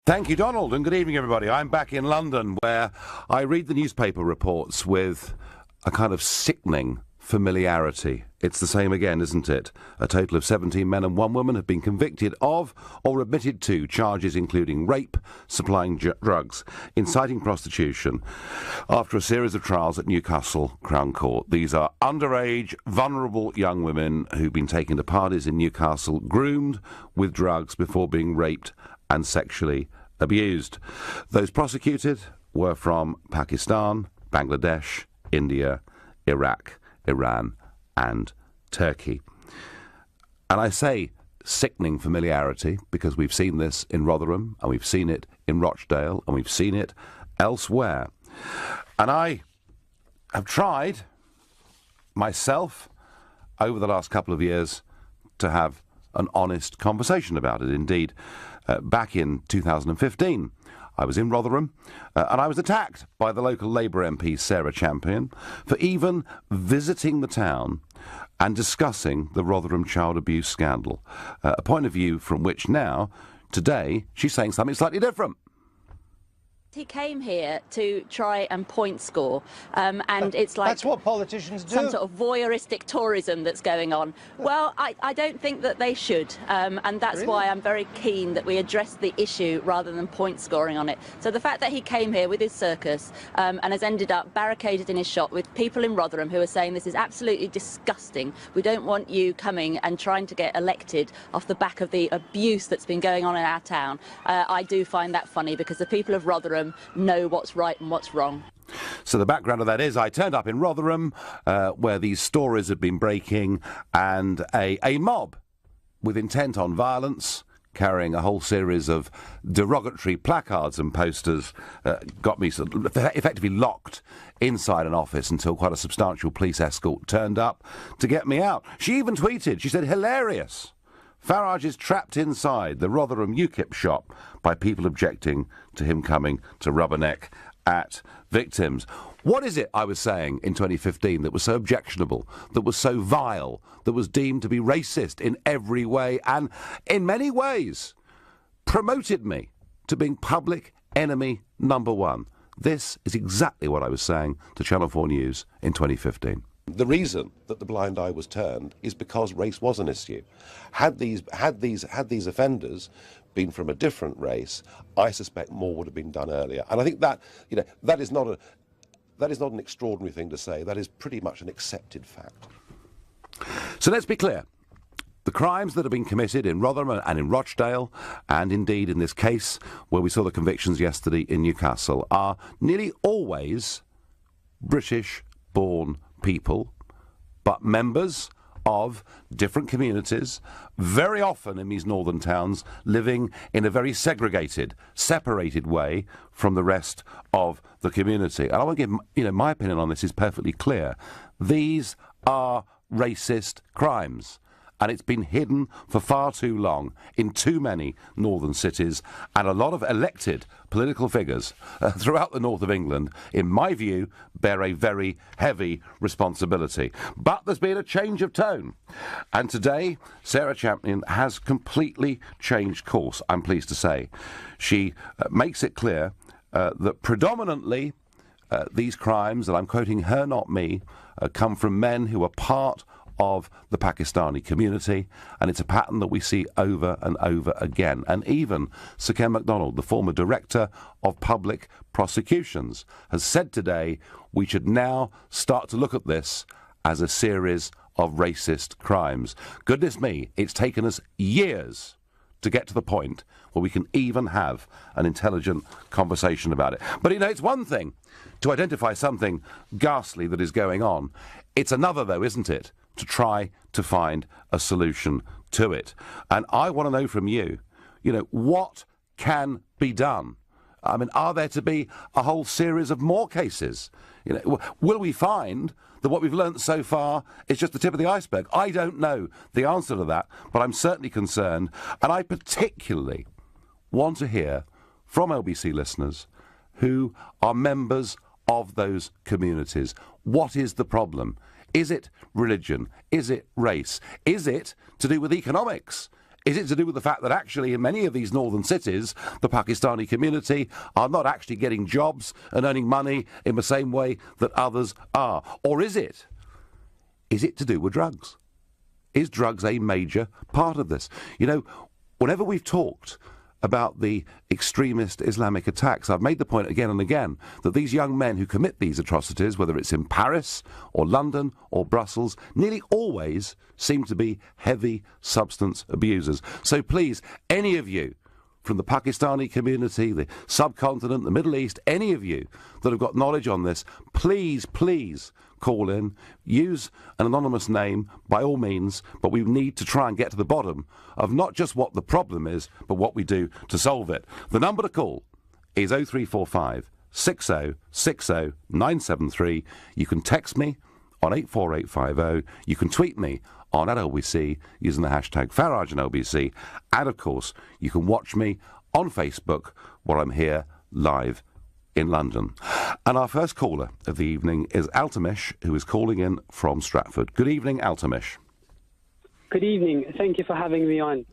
Thank you, Donald, and good evening, everybody. I'm back in London, where I read the newspaper reports with a kind of sickening familiarity. It's the same again, isn't it? A total of 17 men and one woman have been convicted of or admitted to charges including rape, supplying drugs, inciting prostitution, after a series of trials at Newcastle Crown Court. These are underage, vulnerable young women who've been taken to parties in Newcastle, groomed with drugs before being raped and sexually abused. Those prosecuted were from Pakistan, Bangladesh, India, Iraq, Iran and Turkey. And I say sickening familiarity because we've seen this in Rotherham and we've seen it in Rochdale and we've seen it elsewhere. And I have tried myself over the last couple of years to have an honest conversation about it. Indeed, back in 2015, I was in Rotherham and I was attacked by the local Labour MP, Sarah Champion, for even visiting the town and discussing the Rotherham child abuse scandal. A point of view from which now, today, she's saying something slightly different. He came here to try and point score, and it's like... That's what politicians do. Some sort of voyeuristic tourism that's going on. Well, I don't think that they should, and that's Really? why I'm very keen that we address the issue rather than point scoring on it. So the fact that he came here with his circus and has ended up barricaded in his shop with people in Rotherham who are saying this is absolutely disgusting. We don't want you coming and trying to get elected off the back of the abuse that's been going on in our town. I do find that funny because the people of Rotherham know what's right and what's wrong. So the background of that is I turned up in Rotherham where these stories had been breaking, and a mob with intent on violence, carrying a whole series of derogatory placards and posters, got me sort of effectively locked inside an office until quite a substantial police escort turned up to get me out. She even tweeted, she said, "Hilarious. Farage is trapped inside the Rotherham UKIP shop by people objecting to him coming to rubberneck at victims." What is it, I was saying, in 2015 that was so objectionable, that was so vile, that was deemed to be racist in every way and, in many ways, promoted me to being public enemy number one? This is exactly what I was saying to Channel 4 News in 2015. The reason that the blind eye was turned is because race was an issue. Had these offenders been from a different race, I suspect more would have been done earlier. And I think that, you know, that is not an extraordinary thing to say. That is pretty much an accepted fact. So let's be clear. The crimes that have been committed in Rotherham and in Rochdale, and indeed in this case where we saw the convictions yesterday in Newcastle, are nearly always British-born people, but members of different communities, very often in these northern towns, living in a very segregated, separated way from the rest of the community. And I want to give, my opinion on this is perfectly clear. These are racist crimes. And it's been hidden for far too long in too many northern cities, and a lot of elected political figures throughout the north of England, in my view, bear a very heavy responsibility. But there's been a change of tone, and today Sarah Champion has completely changed course, I'm pleased to say. She makes it clear that predominantly these crimes, and I'm quoting her, not me, come from men who are part of the Pakistani community, and it's a pattern that we see over and over again. And even Sir Ken MacDonald, the former Director of Public Prosecutions, has said today we should now start to look at this as a series of racist crimes. Goodness me, it's taken us years to get to the point where we can even have an intelligent conversation about it. But, it's one thing to identify something ghastly that is going on. It's another, though, isn't it, to try to find a solution to it. And I want to know from you, what can be done? I mean, are there to be a whole series of more cases? Will we find that what we've learnt so far is just the tip of the iceberg? I don't know the answer to that, but I'm certainly concerned. And I particularly want to hear from LBC listeners who are members of those communities. What is the problem? Is it religion? Is it race? Is it to do with economics? Is it to do with the fact that actually in many of these northern cities, the Pakistani community are not actually getting jobs and earning money in the same way that others are? Or is it to do with drugs? Is drugs a major part of this? You know, whenever we've talked about the extremist Islamic attacks, I've made the point again and again that these young men who commit these atrocities, whether it's in Paris or London or Brussels, nearly always seem to be heavy substance abusers. So please, any of you from the Pakistani community, the subcontinent, the Middle East, any of you that have got knowledge on this, please call in, use an anonymous name by all means, but we need to try and get to the bottom of not just what the problem is, but what we do to solve it. The number to call is 0345 60 60 973. You can text me on 84850. You can tweet me on @LBC using the hashtag Farage and LBC. And of course, you can watch me on Facebook where I'm here live in London. And our first caller of the evening is Altamish, who is calling in from Stratford. Good evening, Altamish. Good evening. Thank you for having me on.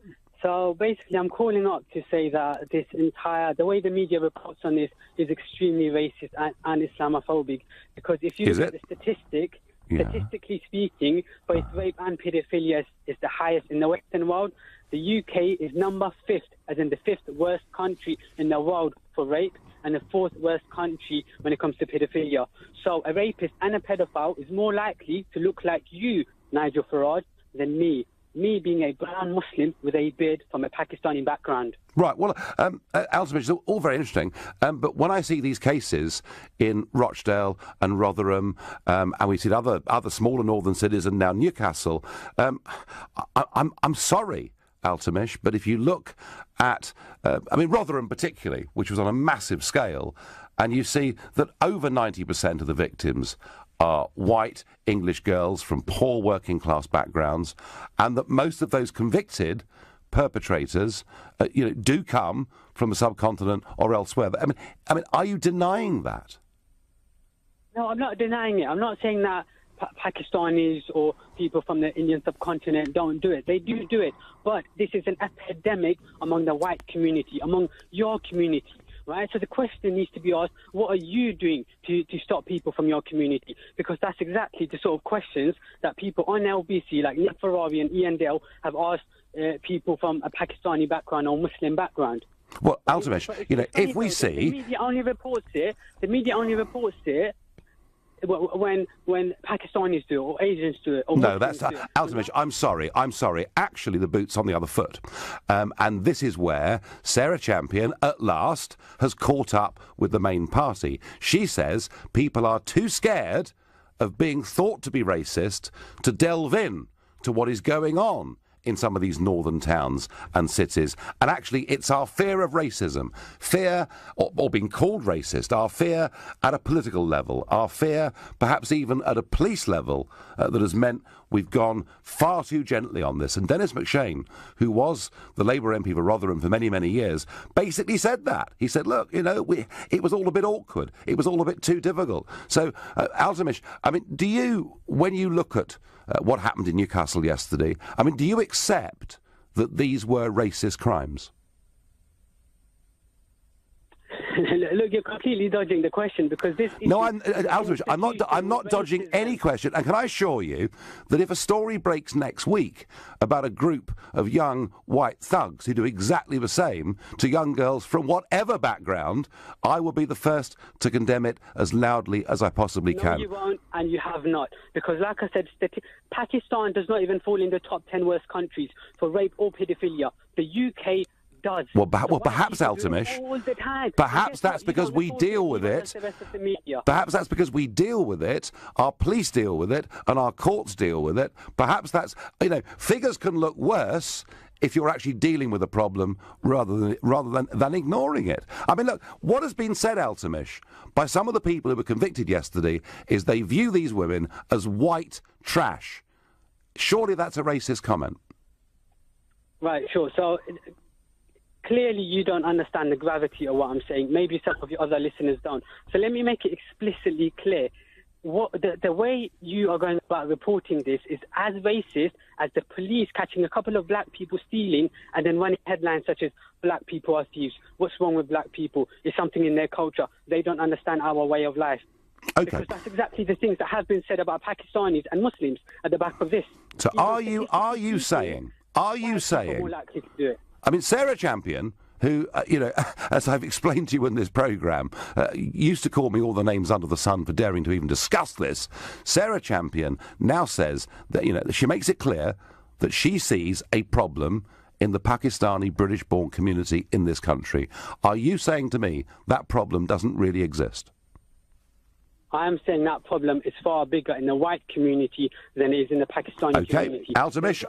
So basically, I'm calling up to say that the way the media reports on this is extremely racist and Islamophobic. Because if you look at the statistic, statistically speaking, both rape and paedophilia is the highest in the Western world. The UK is number 5th, as in the 5th worst country in the world for rape, and the 4th worst country when it comes to paedophilia. So a rapist and a pedophile is more likely to look like you, Nigel Farage, than me. Me being a brown Muslim with a beard from a Pakistani background. Right, well, Altamish, it's all very interesting, but when I see these cases in Rochdale and Rotherham, and we see other smaller northern cities and now Newcastle, I'm sorry, Altamish, but if you look at, Rotherham particularly, which was on a massive scale, and you see that over 90% of the victims are white English girls from poor working class backgrounds, and that most of those convicted perpetrators, do come from the subcontinent or elsewhere. I mean, are you denying that? No, I'm not denying it. I'm not saying that Pakistanis or people from the Indian subcontinent don't do it. They do it. But this is an epidemic among the white community, among your community, right? So the question needs to be asked, what are you doing to stop people from your community? Because that's exactly the sort of questions that people on LBC, like Nick Ferrari and Ian Dale, have asked people from a Pakistani background or Muslim background. Well, Altamish, if we see... The media only reports it when Pakistanis do it, or Asians do it, or no, Muslims that's do it. Altamish. I'm sorry. Actually, the boot's on the other foot, and this is where Sarah Champion, at last, has caught up with the main party. She says people are too scared of being thought to be racist to delve in to what is going on in some of these northern towns and cities. And actually, it's our fear of racism, fear, or being called racist, our fear at a political level, our fear perhaps even at a police level that has meant we've gone far too gently on this. And Dennis McShane, who was the Labour MP for Rotherham for many, many years, basically said that. He said, look, it was all a bit awkward. It was all a bit too difficult. So, Altamish, do you, when you look at what happened in Newcastle yesterday, do you accept that these were racist crimes? Look, you're completely dodging the question because this. No, Altamish, I'm not dodging any question. And can I assure you that if a story breaks next week about a group of young white thugs who do exactly the same to young girls from whatever background, I will be the first to condemn it as loudly as I possibly can. No, you won't, and you have not, because, like I said, Pakistan does not even fall in the top 10 worst countries for rape or paedophilia. The UK does. Well, perhaps, Altamish, perhaps that's because we deal with it. Perhaps that's because we deal with it, our police deal with it, and our courts deal with it. Perhaps that's, figures can look worse if you're actually dealing with a problem rather than ignoring it. Look, what has been said, Altamish, by some of the people who were convicted yesterday is they view these women as white trash. Surely that's a racist comment. Right, sure. So clearly you don't understand the gravity of what I'm saying. Maybe some of your other listeners don't. So let me make it explicitly clear. the way you are going about reporting this is as racist as the police catching a couple of black people stealing and then running headlines such as "Black people are thieves." What's wrong with black people? It's something in their culture. They don't understand our way of life. Okay. Because that's exactly the things that have been said about Pakistanis and Muslims at the back of this. So are you saying? More likely to do it. I mean, Sarah Champion, who, as I've explained to you in this programme, used to call me all the names under the sun for daring to even discuss this. Sarah Champion now says that, she makes it clear that she sees a problem in the Pakistani British-born community in this country. Are you saying to me that problem doesn't really exist? I am saying that problem is far bigger in the white community than it is in the Pakistani community. Altamish,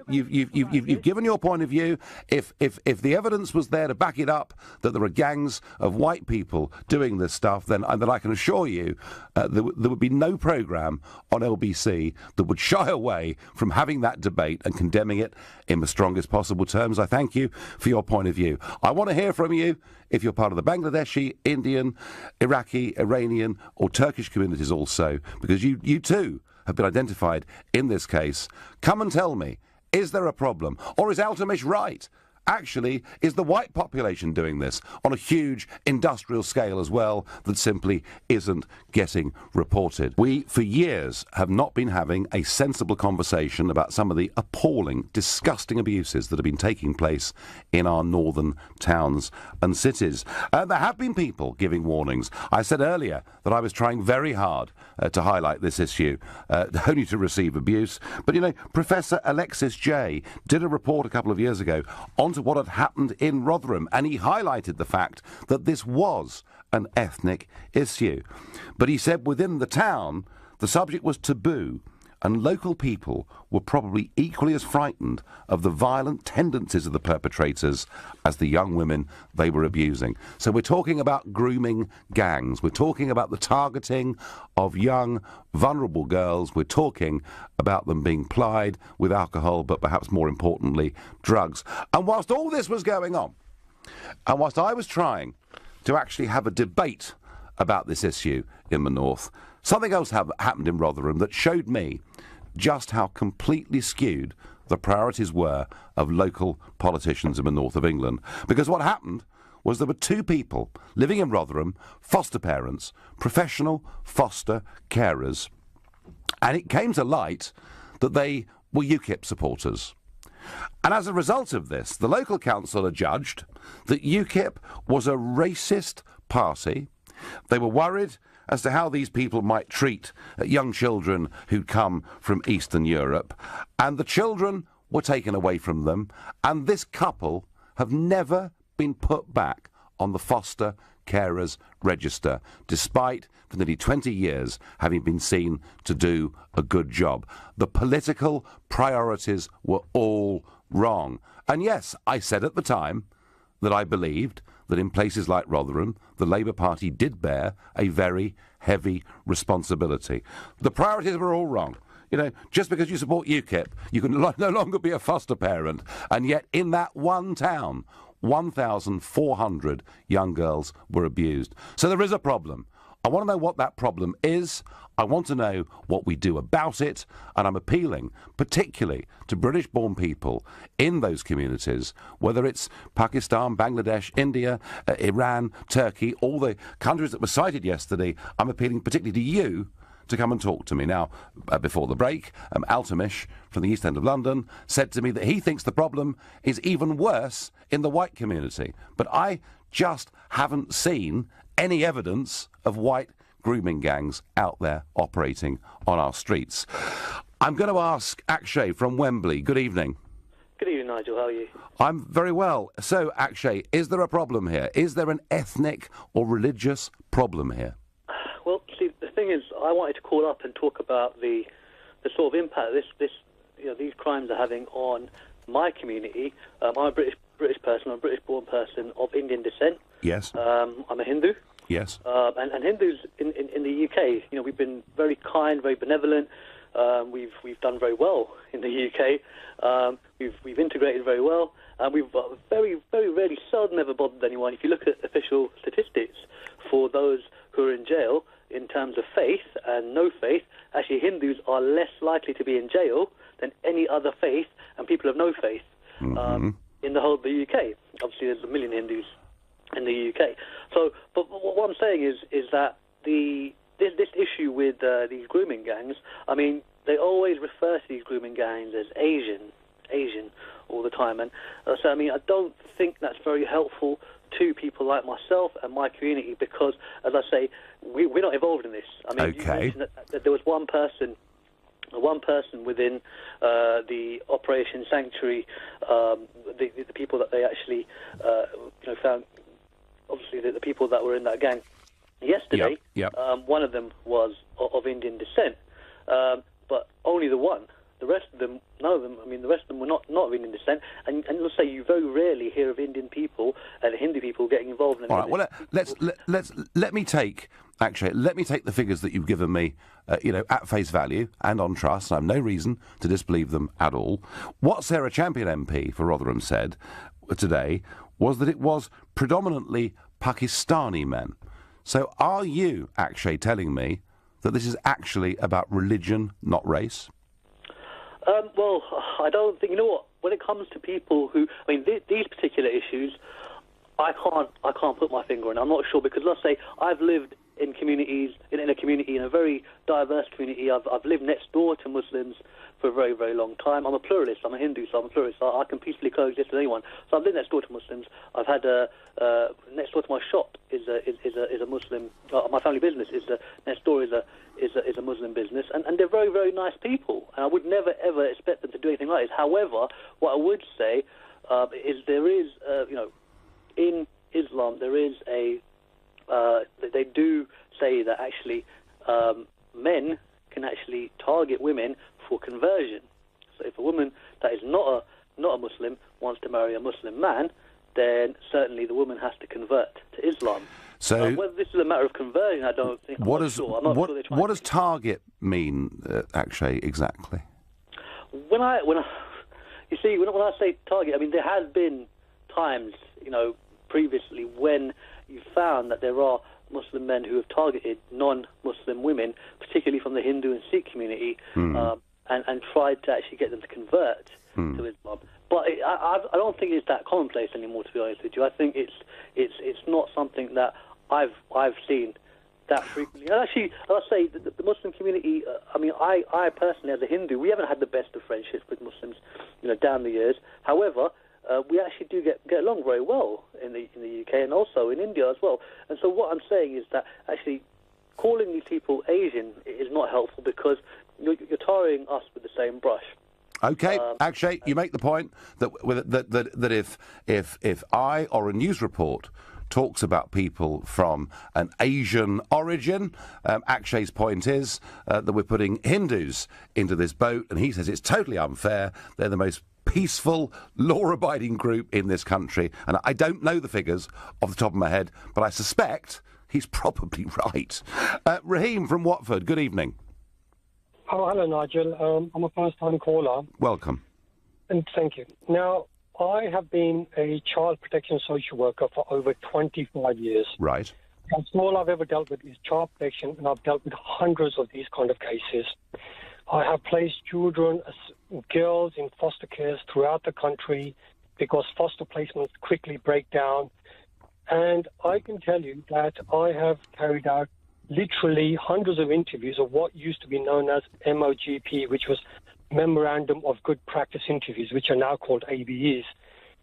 you've given your point of view. If the evidence was there to back it up that there are gangs of white people doing this stuff, then I can assure you there would be no programme on LBC that would shy away from having that debate and condemning it in the strongest possible terms. I thank you for your point of view. I want to hear from you if you're part of the Bangladeshi, Indian, Iraqi, Iranian or Turkish communities also, because you too have been identified in this case. Come and tell me, is there a problem? Or is Altamish right? Actually, is the white population doing this on a huge industrial scale as well that simply isn't getting reported? We, for years, have not been having a sensible conversation about some of the appalling, disgusting abuses that have been taking place in our northern towns and cities. There have been people giving warnings. I said earlier that I was trying very hard to highlight this issue, only to receive abuse. But, Professor Alexis Jay did a report a couple of years ago onto what had happened in Rotherham, and he highlighted the fact that this was an ethnic issue. But he said within the town, the subject was taboo, and local people were probably equally as frightened of the violent tendencies of the perpetrators as the young women they were abusing. So we're talking about grooming gangs. We're talking about the targeting of young, vulnerable girls. We're talking about them being plied with alcohol, but perhaps more importantly, drugs. And whilst all this was going on, and whilst I was trying to actually have a debate about this issue in the north, something else happened in Rotherham that showed me just how completely skewed the priorities were of local politicians in the north of England. Because what happened was there were two people living in Rotherham, foster parents, professional foster carers, and it came to light that they were UKIP supporters. And as a result of this, the local council judged that UKIP was a racist party. They were worried as to how these people might treat young children who'd come from Eastern Europe, and the children were taken away from them, and this couple have never been put back on the foster carers register, despite for nearly 20 years having been seen to do a good job. The political priorities were all wrong. And yes, I said at the time that I believed that in places like Rotherham, the Labour Party did bear a very heavy responsibility. The priorities were all wrong. Just because you support UKIP, you can no longer be a foster parent. And yet, in that one town, 1,400 young girls were abused. So there is a problem. I want to know what that problem is. I want to know what we do about it, and I'm appealing particularly to British-born people in those communities, whether it's Pakistan, Bangladesh, India, Iran, Turkey, all the countries that were cited yesterday. I'm appealing particularly to you to come and talk to me. Now, before the break, Altamish from the East End of London said to me that he thinks the problem is even worse in the white community. But I just haven't seen any evidence of white grooming gangs out there operating on our streets. I'm going to ask Akshay from Wembley. Good evening. Good evening, Nigel. How are you? I'm very well. So, Akshay, is there a problem here? Is there an ethnic or religious problem here? Well, see, the thing is, I wanted to call up and talk about the sort of impact these crimes are having on my community. I'm a British person. I'm a British-born person of Indian descent. Yes. I'm a Hindu. Yes. And Hindus in the UK, we've been very kind, very benevolent. We've done very well in the UK. We've integrated very well. We've very, very rarely, seldom ever bothered anyone. If you look at official statistics for those who are in jail in terms of faith and no faith, actually Hindus are less likely to be in jail than any other faith and people of no faith in the whole of the UK. Obviously, there's 1 million Hindus in the UK. So, but what I'm saying is that this issue with these grooming gangs, I mean, they always refer to these grooming gangs as Asian all the time. And so, I mean, I don't think that's very helpful to people like myself and my community because, as I say, we're not involved in this. I mean, you mentioned that there was one person within the Operation Sanctuary, the people that they actually found, obviously the people that were in that gang yesterday, one of them was of Indian descent, but only the one. The rest of them, none of them. I mean, the rest of them were not of Indian descent. And let's say you very rarely hear of Indian people and Hindu people getting involved in. All right. Well, let me take the figures that you've given me, at face value and on trust. I have no reason to disbelieve them at all. What Sarah Champion MP for Rotherham said today was that it was predominantly Pakistani men. So, are you actually telling me that this is actually about religion, not race? Well, I don't think. You know what? When it comes to people who, I mean, these particular issues, I can't put my finger on. I'm not sure because let's say I've lived in communities, in a very diverse community. I've lived next door to Muslims for a very, very long time. I'm a pluralist. I'm a Hindu, so I'm a pluralist. So I can peacefully coexist with anyone. So I've lived next door to Muslims. I've had next door to my shop is a Muslim. My family business next door is a Muslim business, and they're very, very nice people. And I would never ever expect them to do anything like this. However, what I would say is there is in Islam there is they do say that actually men can actually target women for conversion. So if a woman that is not a Muslim wants to marry a Muslim man, then certainly the woman has to convert to Islam. So whether this is a matter of conversion, I don't think. What does target mean actually exactly? When I say target, I mean there has been times previously when you found that there are Muslim men who have targeted non-Muslim women, particularly from the Hindu and Sikh community, and tried to actually get them to convert to Islam. But I don't think it's that commonplace anymore, to be honest with you. I think it's not something that I've seen that frequently. And actually, I'll say the Muslim community. I mean, I personally, as a Hindu, we haven't had the best of friendships with Muslims, down the years. However, we actually do get along very well in the UK and also in India as well. And so what I'm saying is that actually calling these people Asian is not helpful because you're tarring us with the same brush. Okay, Akshay, you make the point that if I or a news report talks about people from an Asian origin, Akshay's point is that we're putting Hindus into this boat, and he says it's totally unfair. They're the most peaceful, law-abiding group in this country. And I don't know the figures off the top of my head, but I suspect he's probably right. Raheem from Watford, good evening. Oh, hello, Nigel. I'm a first-time caller. Welcome. And thank you. Now, I have been a child protection social worker for over 25 years. Right. That's all I've ever dealt with is child protection, and I've dealt with hundreds of these kind of cases. I have placed children, girls in foster cares throughout the country because foster placements quickly break down. And I can tell you that I have carried out literally hundreds of interviews of what used to be known as MOGP, which was Memorandum of Good Practice Interviews, which are now called ABEs.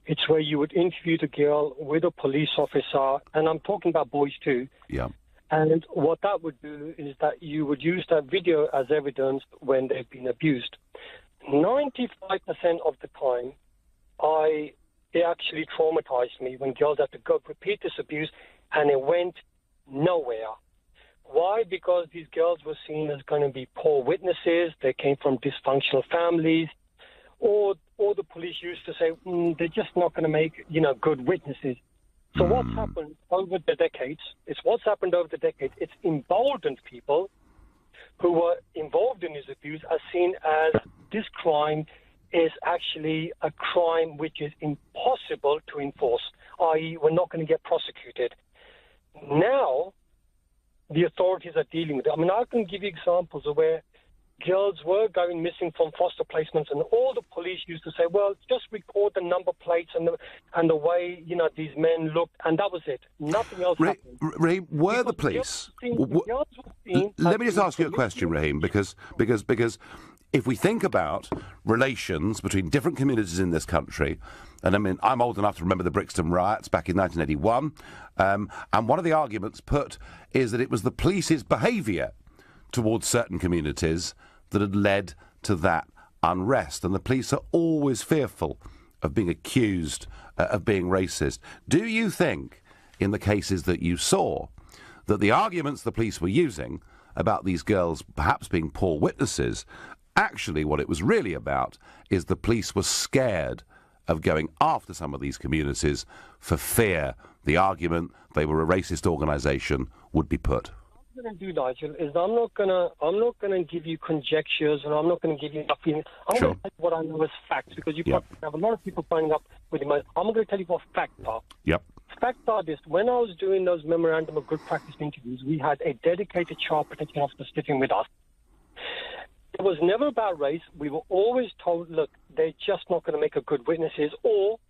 It's where you would interview the girl with a police officer, and I'm talking about boys too. Yeah. And what that would do is that you would use that video as evidence when they've been abused. 95% of the time, it actually traumatized me when girls had to go repeat this abuse, and it went nowhere. Why? Because these girls were seen as going to be poor witnesses. They came from dysfunctional families, or the police used to say they're just not going to make good witnesses. So what's happened over the decades? It's emboldened people who were involved in this abuse are seen as this crime is actually a crime which is impossible to enforce, i.e. we're not going to get prosecuted. Now, the authorities are dealing with it. I mean, I can give you examples of where girls were going missing from foster placements, and all the police used to say, well, just record the number plates and the way, these men looked, and that was it. Nothing else happened. Raheem, were the police... Let me just ask you a question, Raheem, because if we think about relations between different communities in this country, and I mean, I'm old enough to remember the Brixton riots back in 1981, and one of the arguments put is that it was the police's behaviour towards certain communities that had led to that unrest, and the police are always fearful of being accused of being racist. Do you think, in the cases that you saw, that the arguments the police were using about these girls perhaps being poor witnesses, actually what it was really about is the police were scared of going after some of these communities for fear the argument they were a racist organisation would be put? What I'm going to do, Nigel, is I'm not gonna give you conjectures, and I'm not going to give you nothing. I'm going to tell you what I know as facts, because you probably have a lot of people phoning up with him. I'm going to tell you what facts are. Yep. Facts are this: when I was doing those memorandum of good practice interviews, we had a dedicated child protection officer sitting with us. It was never about race. We were always told, look, they're just not going to make a good witnesses, or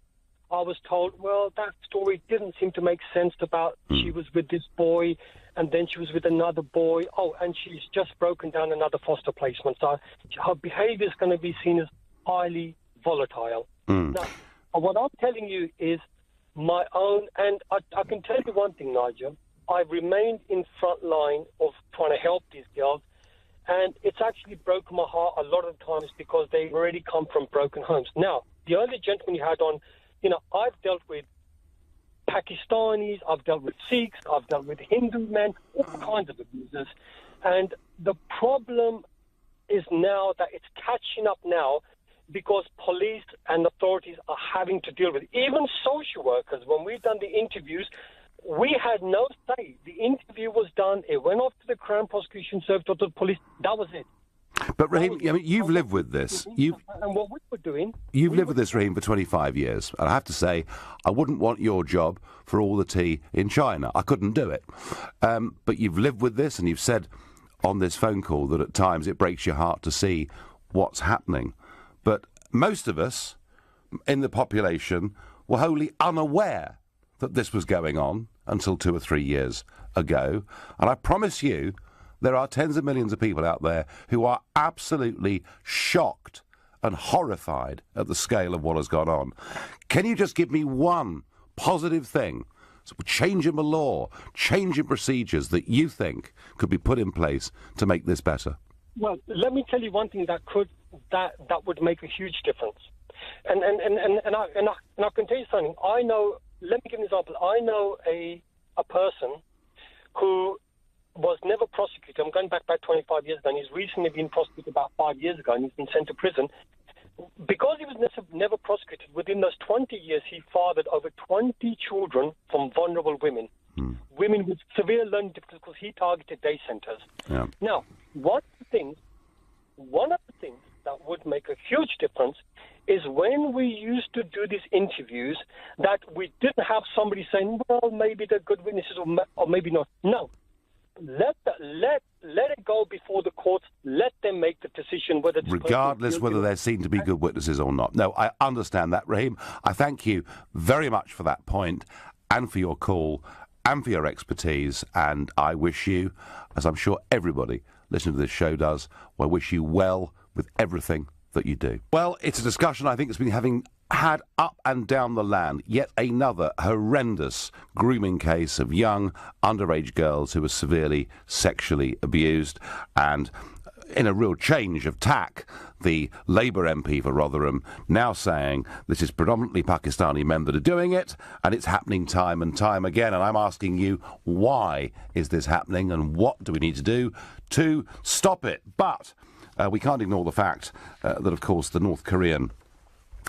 I was told, well, that story didn't seem to make sense about she was with this boy and then she was with another boy. Oh, and she's just broken down another foster placement. So her behaviour is going to be seen as highly volatile. Now, what I'm telling you is my own, and I can tell you one thing, Nigel. I've remained in front line of trying to help these girls, and it's actually broken my heart a lot of times because they already come from broken homes. Now, the other gentleman you had on, I've dealt with Pakistanis, I've dealt with Sikhs, I've dealt with Hindu men, all kinds of abusers. And the problem is now that it's catching up now because police and authorities are having to deal with it. Even social workers, when we've done the interviews, we had no say. The interview was done, it went off to the Crown Prosecution Service or to the police. That was it. But Raheem, I mean, you've lived with this. And what we were doing... You've lived with this, Raheem, for 25 years. And I have to say, I wouldn't want your job for all the tea in China. I couldn't do it. But you've lived with this, and you've said on this phone call that at times it breaks your heart to see what's happening. But most of us in the population were wholly unaware that this was going on until 2 or 3 years ago. And I promise you, there are tens of millions of people out there who are absolutely shocked and horrified at the scale of what has gone on. Can you just give me one positive thing, so change in the law, change in procedures that you think could be put in place to make this better? Well, let me tell you one thing that would make a huge difference. And I can tell you something. Let me give an example. I know a person who was never prosecuted. I'm going back about 25 years ago, and he's recently been prosecuted about 5 years ago, and he's been sent to prison. Because he was never prosecuted, within those 20 years, he fathered over 20 children from vulnerable women, women with severe learning difficulties, because he targeted day centres. Yeah. Now, one of the things that would make a huge difference is when we used to do these interviews, that we didn't have somebody saying, well, maybe they're good witnesses or maybe not. No. Let it go before the courts. Let them make the decision whether... Regardless whether they're seen to be good witnesses or not. No, I understand that, Raheem. I thank you very much for that point and for your call and for your expertise. And I wish you, as I'm sure everybody listening to this show does, I wish you well with everything that you do. Well, it's a discussion I think has been had up and down the land. Yet another horrendous grooming case of young underage girls who were severely sexually abused. And in a real change of tack, the Labour MP for Rotherham now saying this is predominantly Pakistani men that are doing it, and it's happening time and time again. And I'm asking you, why is this happening, and what do we need to do to stop it? But we can't ignore the fact that, of course, the North Korean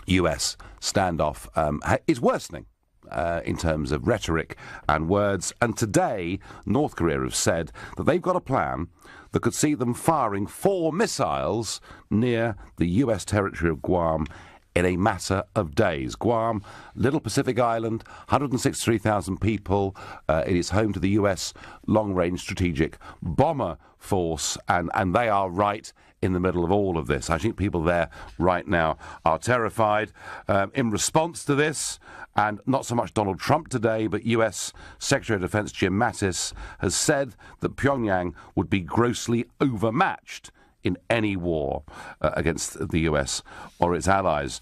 US standoff is worsening in terms of rhetoric and words. And today, North Korea have said that they've got a plan that could see them firing 4 missiles near the US territory of Guam in a matter of days. Guam, little Pacific island, 163,000 people. It is home to the US long-range strategic bomber force, and they are right in the middle of all of this. I think people there right now are terrified. In response to this, and not so much Donald Trump today, but US Secretary of Defense Jim Mattis has said that Pyongyang would be grossly overmatched in any war against the US or its allies.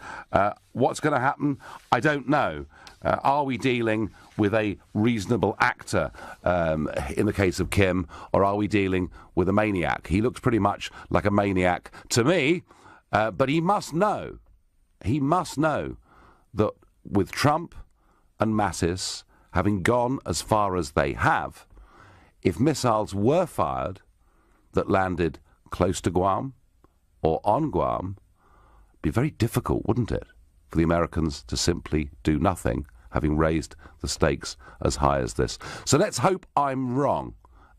What's going to happen? I don't know. Are we dealing with a reasonable actor in the case of Kim, or are we dealing with a maniac? He looks pretty much like a maniac to me, but he must know that with Trump and Mattis having gone as far as they have, if missiles were fired that landed close to Guam or on Guam, it'd be very difficult, wouldn't it, for the Americans to simply do nothing, having raised the stakes as high as this. So let's hope I'm wrong,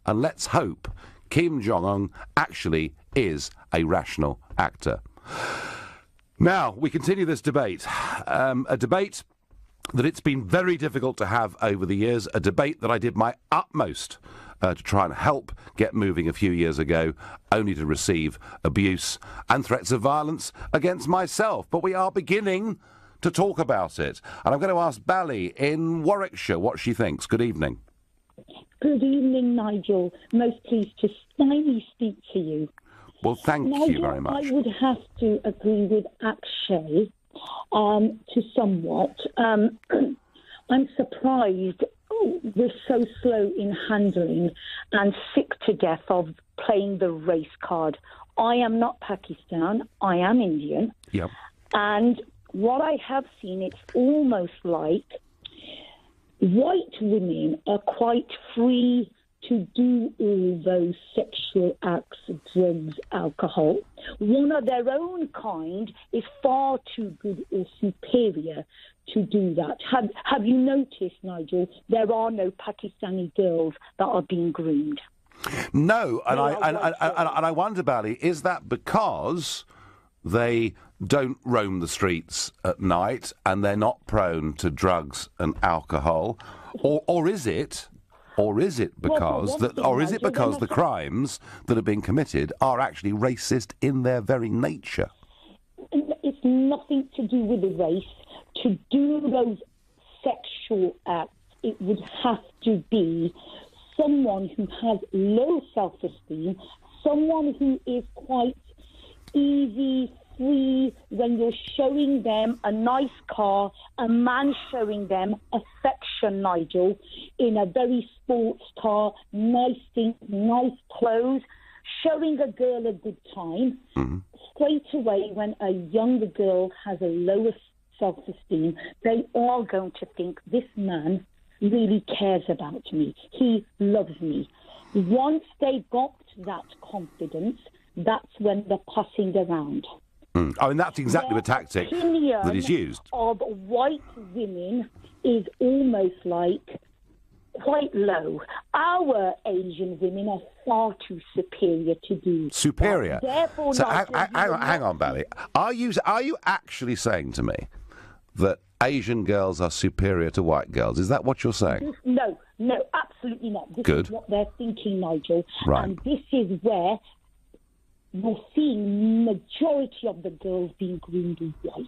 and let's hope Kim Jong-un actually is a rational actor. Now, we continue this debate, a debate that it's been very difficult to have over the years, a debate that I did my utmost to try and help get moving a few years ago, only to receive abuse and threats of violence against myself. But we are beginning to talk about it. And I'm going to ask Bally in Warwickshire what she thinks. Good evening. Good evening, Nigel. Most pleased to finally speak to you. Well, thank you very much. I would have to agree with Akshay to somewhat. I'm surprised we're so slow in handling and sick to death of playing the race card. I am not Pakistan. I am Indian. Yep. And what I have seen, it's almost like white women are quite free to do all those sexual acts, drugs, alcohol. One of their own kind is far too good or superior to do that. Have you noticed, Nigel, there are no Pakistani girls that are being groomed? No, and I wonder, Bally, is that because they don't roam the streets at night and they're not prone to drugs and alcohol, or is it because the crimes that are being committed are actually racist in their very nature? It's nothing to do with the race. To do those sexual acts, it would have to be someone who has low self-esteem, someone who is quite easy, free, when you're showing them a nice car, a man showing them affection, Nigel, in a very sports car, nice things, nice clothes, showing a girl a good time. Mm-hmm. Straight away, when a younger girl has a lower self-esteem, they are going to think, this man really cares about me. He loves me. Once they got that confidence, that's when they're passing around. I mean, that's exactly the tactic that is used. Of white women is almost like quite low. Our Asian women are far too superior to do. Superior? Therefore, so hang on, Bally. Are you actually saying to me that Asian girls are superior to white girls? Is that what you're saying? No, absolutely not. This is what they're thinking, Nigel. Right. And this is where you're seeing majority of the girls being groomed in white.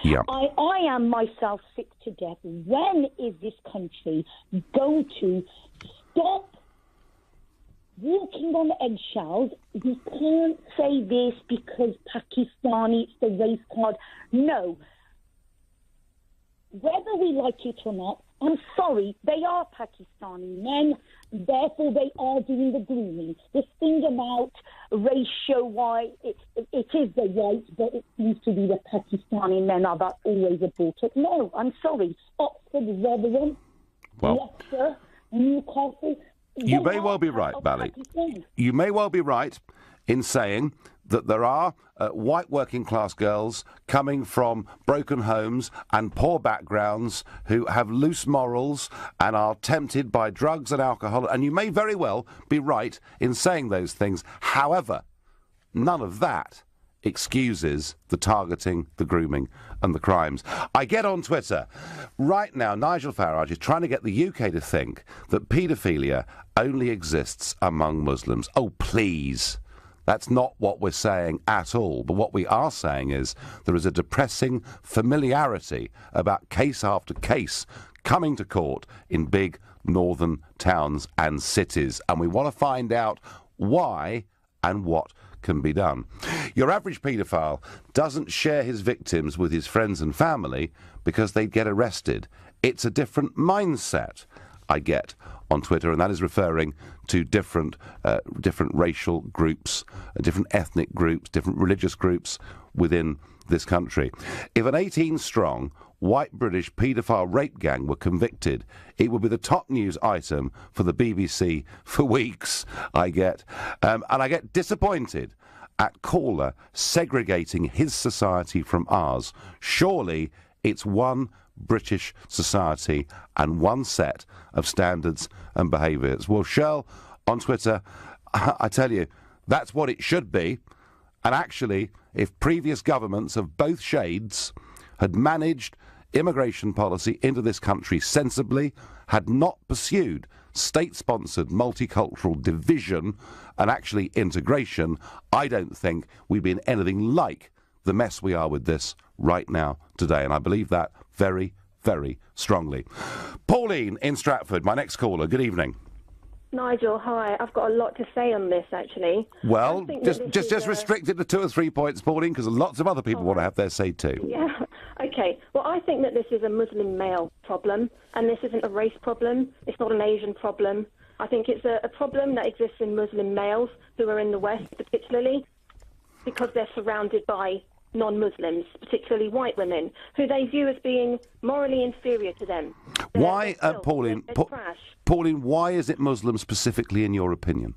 Yeah. I am myself sick to death. When is this country going to stop walking on eggshells? We can't say this because Pakistani, it's the race card. No. Whether we like it or not, I'm sorry, they are Pakistani men, therefore they are doing the grooming. This thing about ratio, why it is the white, but it seems to be the Pakistani men are that always brought up. No, I'm sorry. Oxford, Rotherham, Leicester, Newcastle. You may well be right, Bally. You may well be right in saying that there are white working-class girls coming from broken homes and poor backgrounds who have loose morals and are tempted by drugs and alcohol, and you may very well be right in saying those things. However, none of that excuses the targeting, the grooming and the crimes. I get on Twitter. Right now, Nigel Farage is trying to get the UK to think that paedophilia only exists among Muslims. Oh, please. That's not what we're saying at all. But what we are saying is there is a depressing familiarity about case after case coming to court in big northern towns and cities. And we want to find out why and what can be done. Your average paedophile doesn't share his victims with his friends and family because they'd get arrested. It's a different mindset I get on Twitter, and that is referring to different racial groups, different ethnic groups, different religious groups within this country. If an 18-strong white British paedophile rape gang were convicted, it would be the top news item for the BBC for weeks, I get. And I get disappointed at caller segregating his society from ours. Surely it's one British society and one set of standards and behaviours. Well, Shirl on Twitter, I tell you, that's what it should be. And actually, if previous governments of both shades had managed immigration policy into this country sensibly, had not pursued state-sponsored multicultural division and actually integration, I don't think we'd be in anything like the mess we are with this right now today. And I believe that very, very strongly. Pauline in Stratford, my next caller. Good evening. Nigel, hi. I've got a lot to say on this, actually. Well, just restrict it to 2 or 3 points, Pauline, because lots of other people want to have their say too. Yeah. Okay. Well, I think that this is a Muslim male problem, and this isn't a race problem. It's not an Asian problem. I think it's a problem that exists in Muslim males who are in the West, particularly because they're surrounded by non-Muslims, particularly white women, who they view as being morally inferior to them. Why, Pauline, Pauline, why is it Muslim specifically in your opinion?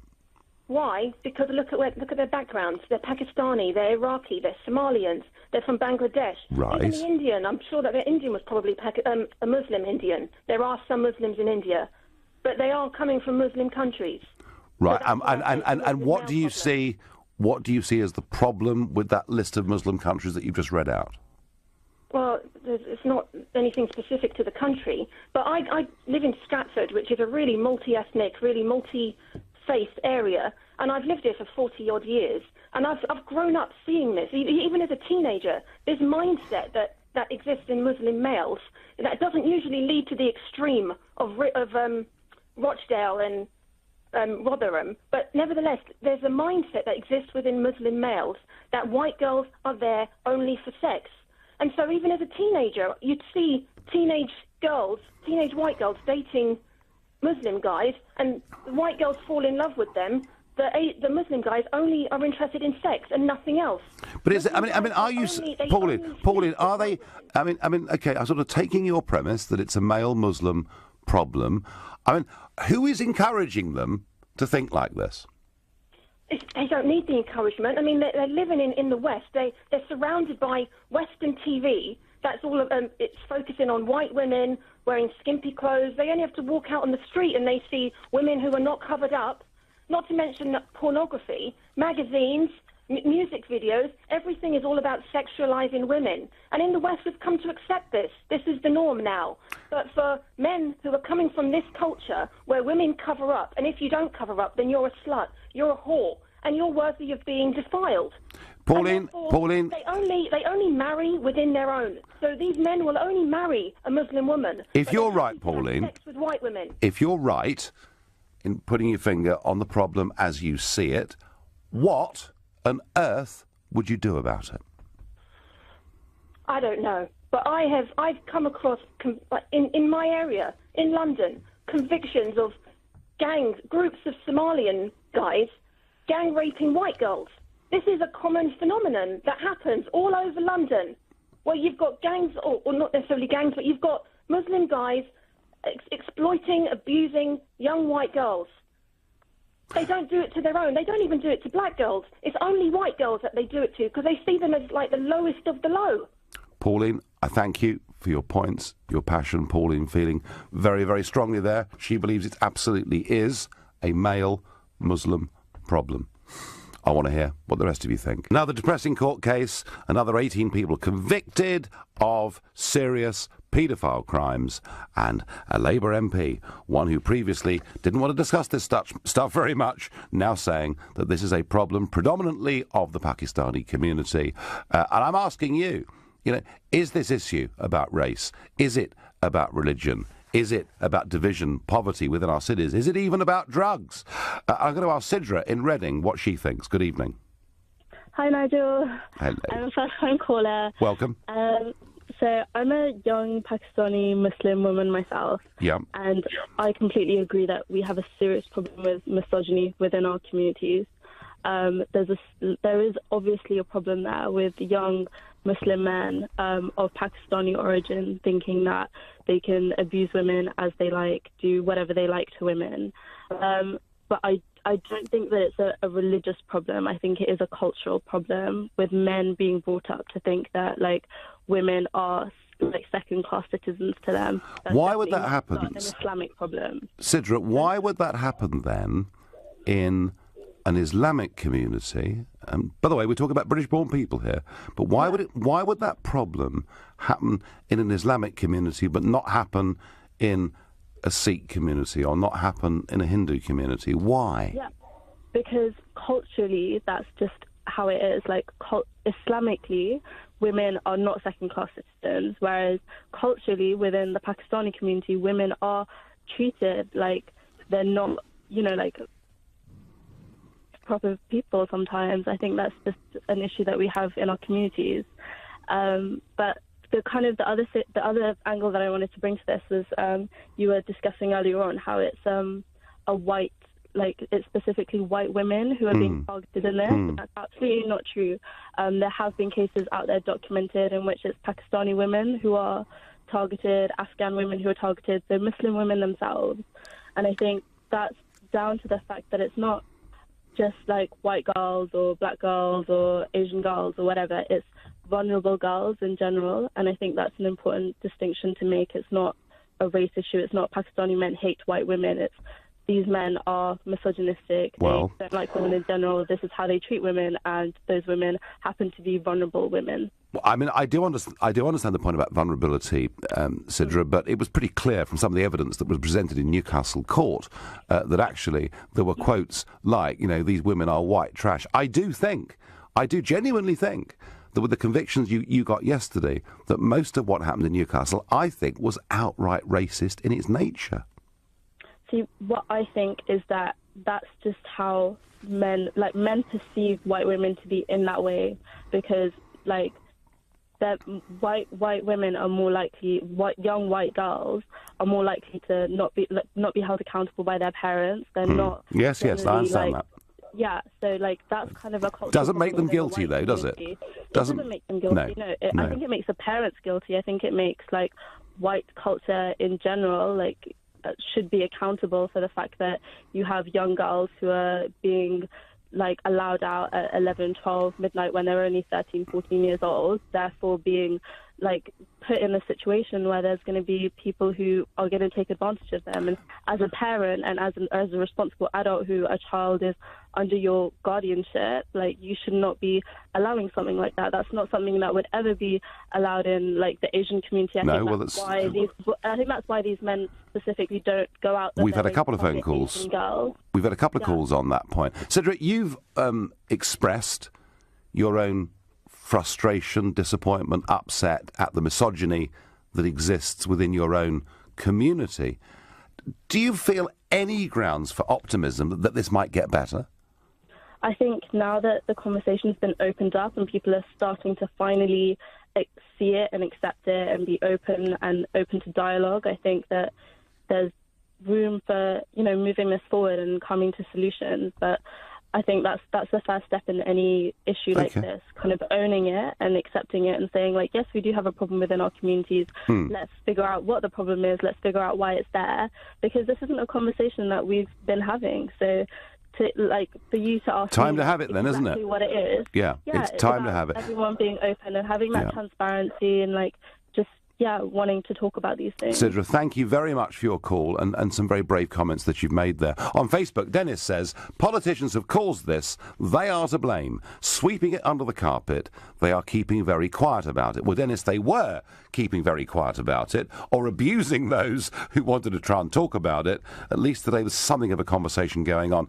Why? Because look at their backgrounds. They're Pakistani, they're Iraqi, they're Somalians, they're from Bangladesh. Right. Even the Indian, I'm sure that the Indian was probably a Muslim Indian. There are some Muslims in India, but they are coming from Muslim countries. Right, So and what do you see? What do you see as the problem with that list of Muslim countries that you've just read out? Well, it's not anything specific to the country, but I live in Stratford, which is a really multi-ethnic, really multi-faith area, and I've lived here for 40-odd years, and I've grown up seeing this. Even as a teenager, this mindset that exists in Muslim males, that doesn't usually lead to the extreme of Rochdale and Rotherham, but nevertheless, there's a mindset that exists within Muslim males that white girls are there only for sex. And so even as a teenager, you'd see teenage white girls dating Muslim guys, and white girls fall in love with them. The Muslim guys only are interested in sex and nothing else. But is it? I mean, are you, Pauline? Are they? I mean, okay. I'm sort of taking your premise that it's a male Muslim problem. I mean, who is encouraging them to think like this? They don't need the encouragement. I mean, they're living in the West. They're surrounded by Western TV. That's all. It's focusing on white women wearing skimpy clothes. They only have to walk out on the street and they see women who are not covered up. Not to mention pornography, magazines, music videos. Everything is all about sexualizing women. And in the West, we've come to accept this. This is the norm now. But for men who are coming from this culture where women cover up, and if you don't cover up, then you're a slut, you're a whore, and you're worthy of being defiled. Pauline, they only marry within their own. So these men will only marry a Muslim woman. If you're right, Pauline, sex with white women. If you're right in putting your finger on the problem as you see it, what on earth would you do about it? I don't know, but I've come across in my area in London convictions of groups of Somalian guys gang raping white girls. This is a common phenomenon that happens all over London, where you've got gangs, or not necessarily gangs, but you've got Muslim guys exploiting, abusing young white girls. They don't do it to their own. They don't even do it to black girls. It's only white girls that they do it to because they see them as like the lowest of the low. Pauline, I thank you for your points, your passion. Pauline feeling very, very strongly there. She believes it absolutely is a male Muslim problem. I want to hear what the rest of you think. Another depressing court case, another 18 people convicted of serious paedophile crimes, and a Labour MP, one who previously didn't want to discuss this stuff very much, now saying that this is a problem predominantly of the Pakistani community. And I'm asking you, is this issue about race? Is it about religion? Is it about division, poverty within our cities? Is it even about drugs? I'm going to ask Sidra in Reading what she thinks. Good evening. Hi, Nigel. Hello. I'm a first-time caller. Welcome. So I'm a young Pakistani Muslim woman myself. Yeah. And I completely agree that we have a serious problem with misogyny within our communities. There is obviously a problem there with young Muslim men of Pakistani origin thinking that they can abuse women as they like, do whatever they like to women. But I don't think that it's a religious problem. I think it is a cultural problem with men being brought up to think that, like, women are like second-class citizens to them. Why would that happen? An Islamic problem. Sidra, why would that happen then in an Islamic community? By the way, we're talking about British-born people here. But why would that problem happen in an Islamic community but not happen in a Sikh community or not happen in a Hindu community? Why? Yeah, because culturally that's just how it is. Like, Islamically, women are not second-class citizens, whereas culturally within the Pakistani community, women are treated like they're not, like proper people sometimes. I think that's just an issue that we have in our communities. But the other angle that I wanted to bring to this was you were discussing earlier on how it's it's specifically white women who are being targeted in this. That's absolutely not true. There have been cases out there documented in which it's Pakistani women who are targeted, Afghan women who are targeted, so Muslim women themselves. And I think that's down to the fact that it's not just like white girls or black girls or Asian girls or whatever. It's vulnerable girls in general, and I think that's an important distinction to make. It's not a race issue. It's not Pakistani men hate white women. It's these men are misogynistic. Well, they don't like women in general. This is how they treat women, and those women happen to be vulnerable women. Well, I mean, I do understand the point about vulnerability, Sidra, but it was pretty clear from some of the evidence that was presented in Newcastle court that actually there were quotes like, these women are white trash. I do genuinely think that with the convictions you got yesterday, that most of what happened in Newcastle, I think, was outright racist in its nature. See, what I think is that that's just how men perceive white women to be in that way, because that white women are more likely, young white girls are more likely to not be held accountable by their parents. They're not. Yes, I understand that. Yeah, so that's kind of a cultural. Doesn't make them guilty though, does it? It doesn't make them guilty. No. I think it makes the parents guilty. I think it makes white culture in general should be accountable for the fact that you have young girls who are being allowed out at 11, 12, midnight when they're only 13, 14 years old, therefore being put in a situation where there's going to be people who are going to take advantage of them. And as a parent and as a responsible adult who a child is under your guardianship, you should not be allowing something like that. That's not something that would ever be allowed in the Asian community. I think that's why these men specifically don't go out there. We've had a couple of phone calls. We've had a couple of calls on that point. Cedric, you've expressed your own frustration, disappointment, upset at the misogyny that exists within your own community. Do you feel any grounds for optimism that this might get better? I think now that the conversation's been opened up and people are starting to finally see it and accept it and be open to dialogue, I think that there's room for, moving this forward and coming to solutions. But I think that's the first step in any issue like this, kind of owning it and accepting it and saying, yes, we do have a problem within our communities. Let's figure out what the problem is. Let's figure out why it's there, because this isn't a conversation that we've been having. So, for you to ask time to have it then, isn't it? What it is. Yeah, it's time to have it. Everyone being open and having that transparency and just wanting to talk about these things. Sidra, thank you very much for your call and some very brave comments that you've made there. On Facebook, Dennis says, politicians have caused this. They are to blame. Sweeping it under the carpet, they are keeping very quiet about it. Well, Dennis, they were keeping very quiet about it, or abusing those who wanted to try and talk about it. At least today was something of a conversation going on.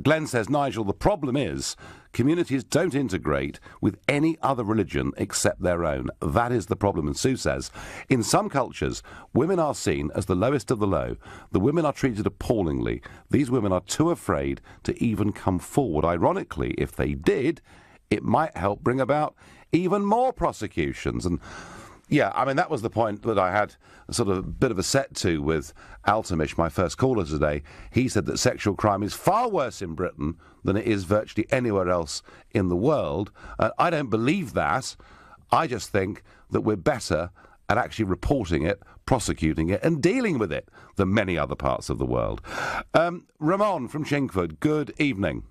Glenn says, Nigel, the problem is communities don't integrate with any other religion except their own. That is the problem. And Sue says, in some cultures, women are seen as the lowest of the low. The women are treated appallingly. These women are too afraid to even come forward. Ironically, if they did, it might help bring about even more prosecutions. And yeah, I mean, that was the point that I had a sort of bit of a set to with Altamish, my first caller today. He said that sexual crime is far worse in Britain than it is virtually anywhere else in the world. I don't believe that. I just think that we're better at actually reporting it, prosecuting it, and dealing with it than many other parts of the world. Ramon from Chingford, good evening.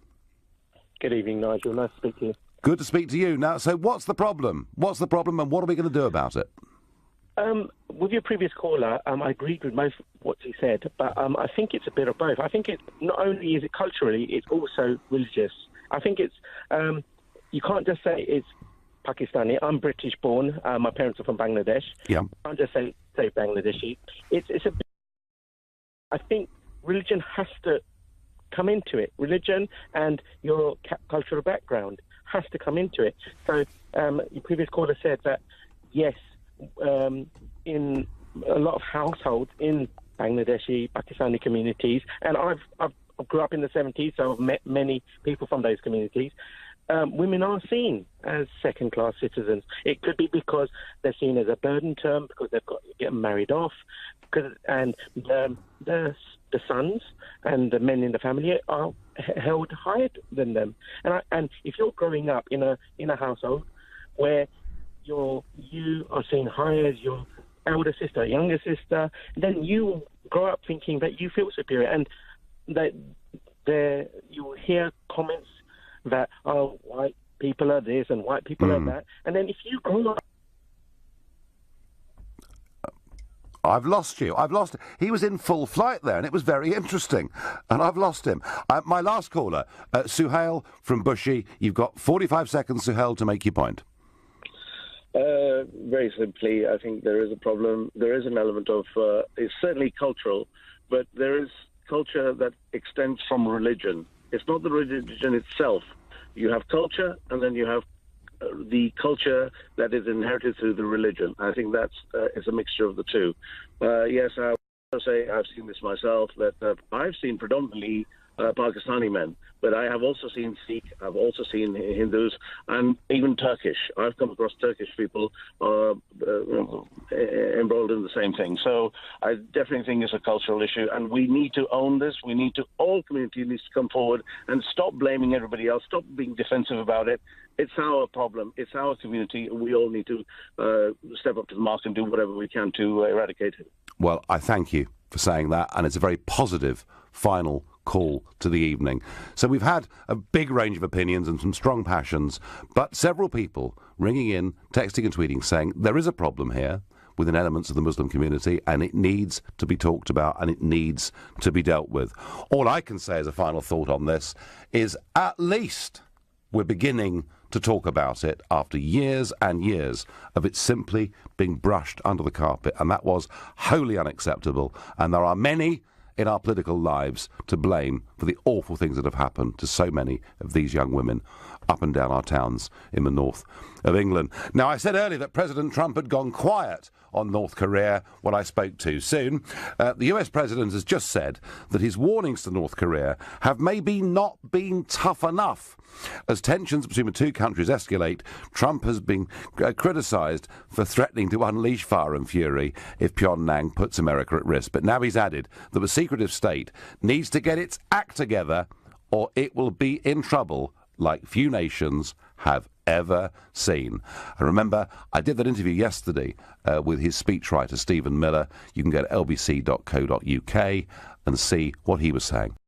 Good evening, Nigel. Nice to speak to you. Good to speak to you. Now, so what's the problem? What's the problem and what are we going to do about it? With your previous caller, I agreed with most of what he said, but I think it's a bit of both. I think it not only is it culturally, it's also religious. I think it's, you can't just say it's Pakistani. I'm British born. My parents are from Bangladesh. Yeah. I can't just say Bangladeshi. It's a bit, I think religion has to come into it. Religion and your cultural background has to come into it. So your previous caller said that, yes, in a lot of households in Bangladeshi, Pakistani communities, and I grew up in the 70s, so I've met many people from those communities, women are seen as second-class citizens. It could be because they're seen as a burden term, because they've got to get married off, and the sons and the men in the family are held higher than them. And if you're growing up in a household where you are seen higher as your elder sister, younger sister, then you grow up thinking that you feel superior, and that you will hear comments that, oh, white people are this and white people are that, and then if you grow up. I've lost you. He was in full flight there, and it was very interesting, and I've lost him. My last caller, Suhail from Bushy. You've got 45 seconds, Suhail, to make your point. Very simply, I think there is a problem. There is an element of, it's certainly cultural, but there is culture that extends from religion. It's not the religion itself. You have culture, and then you have the culture that is inherited through the religion. I think that's it's a mixture of the two. Yes, I will say I've seen this myself, that I've seen predominantly Pakistani men, but I have also seen Sikh, I've also seen Hindus, and even Turkish. I've come across Turkish people embroiled in the same thing. So I definitely think it's a cultural issue, and we need to own this. All community needs to come forward and stop blaming everybody else, stop being defensive about it. It's our problem. It's our community. We all need to step up to the mark and do whatever we can to eradicate it. Well, I thank you for saying that, and it's a very positive final call to the evening. So we've had a big range of opinions and some strong passions, but several people ringing in, texting and tweeting saying there is a problem here within elements of the Muslim community, and it needs to be talked about and it needs to be dealt with. All I can say as a final thought on this is at least we're beginning to talk about it after years and years of it simply being brushed under the carpet, and that was wholly unacceptable, and there are many in our political lives to blame for the awful things that have happened to so many of these young women up and down our towns in the north of England. Now, I said earlier that President Trump had gone quiet on North Korea when I spoke too soon. The US president has just said that his warnings to North Korea have maybe not been tough enough. As tensions between the two countries escalate, Trump has been criticised for threatening to unleash fire and fury if Pyongyang puts America at risk. But now he's added that the secretive state needs to get its act together or it will be in trouble like few nations have ever seen. And remember, I did that interview yesterday with his speechwriter, Stephen Miller. You can go to lbc.co.uk and see what he was saying.